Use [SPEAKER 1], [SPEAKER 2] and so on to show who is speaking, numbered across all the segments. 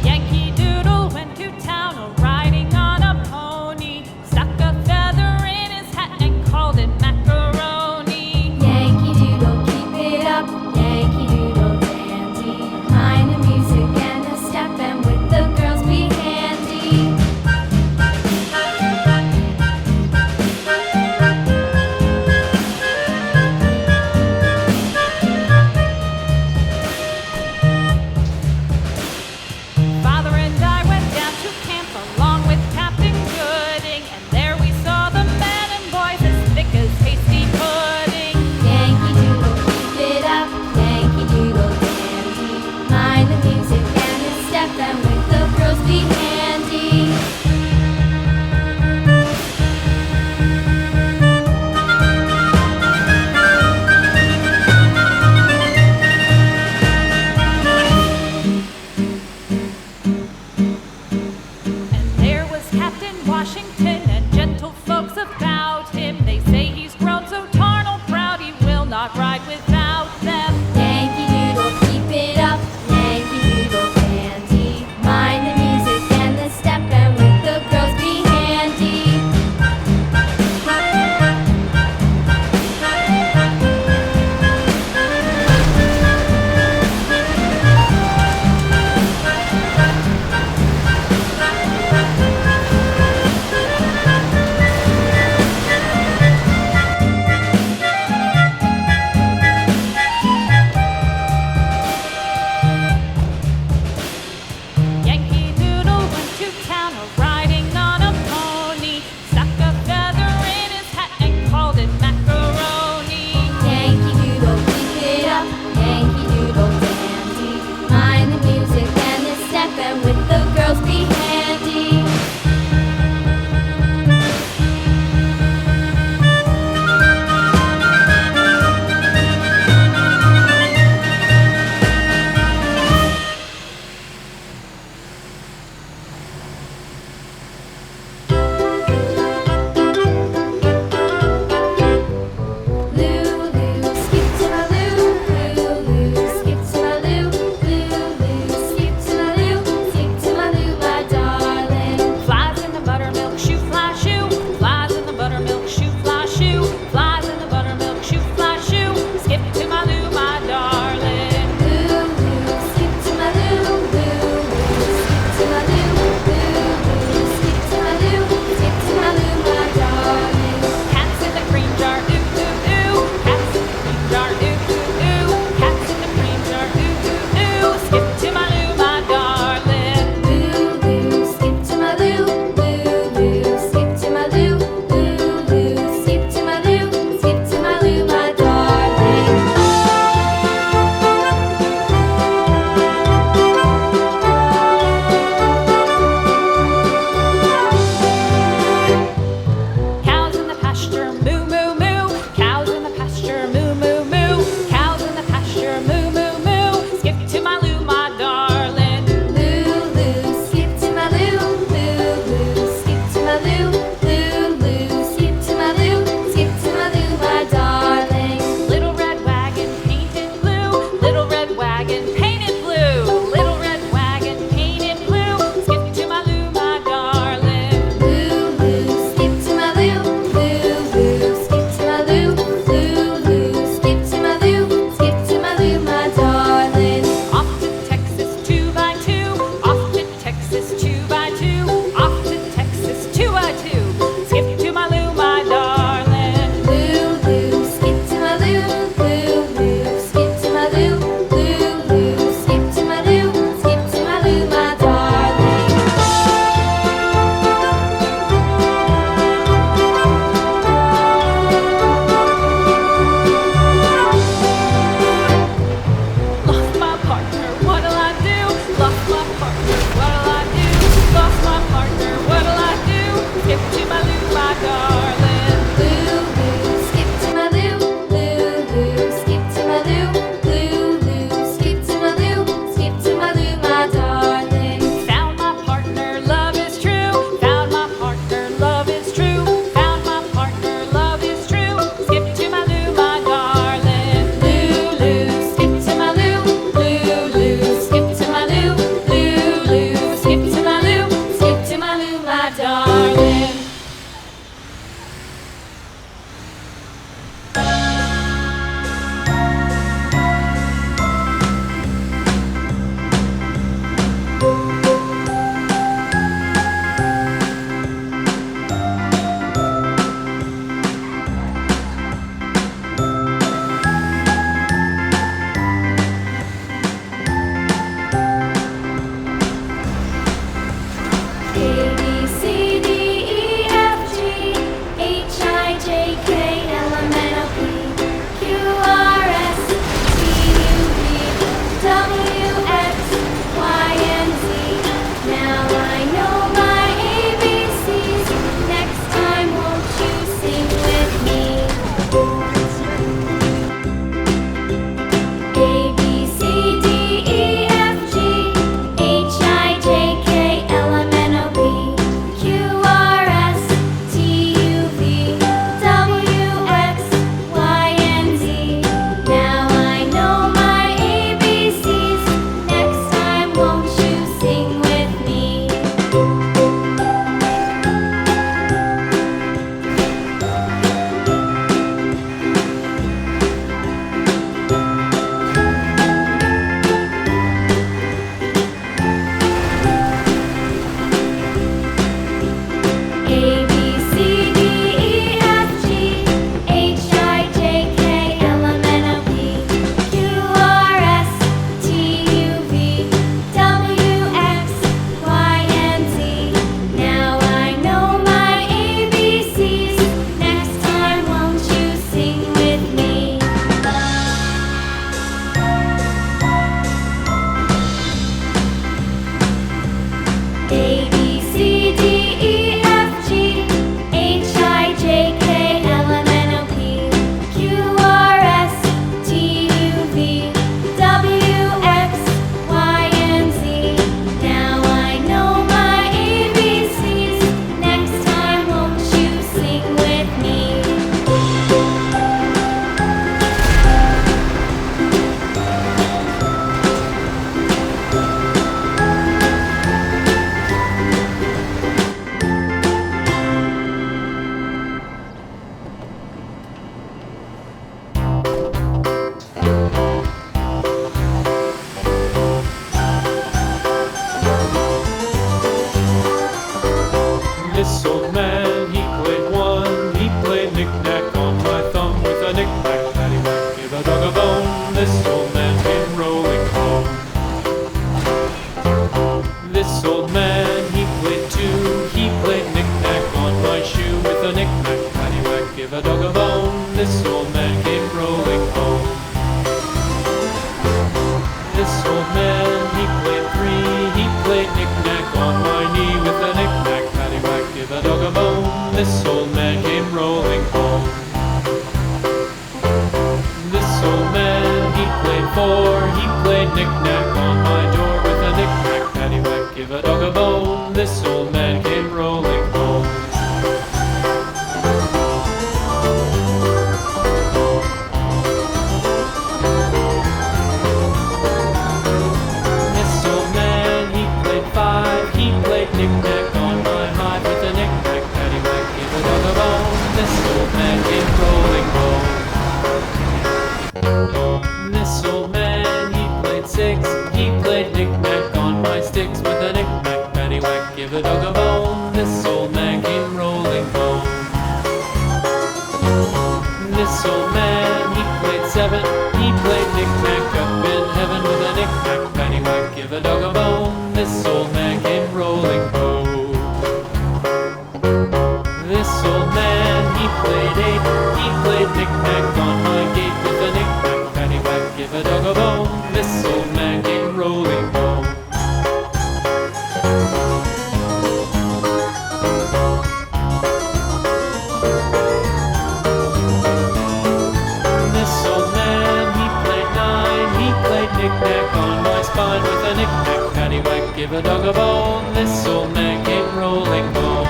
[SPEAKER 1] Yankee Doodle went to town riding on a pony, stuck a feather in his hat and called it macaroni.
[SPEAKER 2] Yankee Doodle, keep it up, Yankee Doodle dandy. Mind the music and the step, and with the girls be handy.
[SPEAKER 1] Father and I went down to camp along with Captain Gooding, and there we saw the men and boys as thick as hasty pudding.
[SPEAKER 2] Yankee Doodle, keep it up, Yankee Doodle dandy. Mind the music and the step, and with the girls be handy.
[SPEAKER 1] And there was Captain Washington and gentle folks about him. They say he's grown so tarnal proud he will not ride without them.
[SPEAKER 2] Yankee Doodle, keep it up, Yankee Doodle dandy. Mind the music and the step, and with the girls be handy.
[SPEAKER 3] 4, he played knick-knack on my door with a knick-knack, paddywhack, give a dog a bone. This old man came rolling home. This old man, he played 5, he played knick-knack on my hive with a knick-knack, paddywhack, give a dog a bone. This old man came rolling home. This old man, he played 6, he played knick-knack on my sticks with a knick-knack, paddywhack, give a dog a bone. This old man came rolling home. This old man, he played 7, he played knick-knack up in heaven with a knick-knack, paddywhack, give a dog a bone. This old man came rolling home. This old man, he played 8, he played knick-knack on my gate with a knick-knack, paddywhack, give a dog a bone. This old man came rolling home. This old man, he played 9, he played knick-knack on my spine with a knick-knack, paddywhack, give a dog a bone. This old man came rolling home.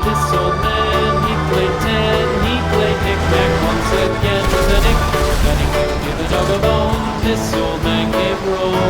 [SPEAKER 3] This old man, he played 10, he played knick-knack once again with a knick-knack, paddywhack, give a dog a bone. This old man came rolling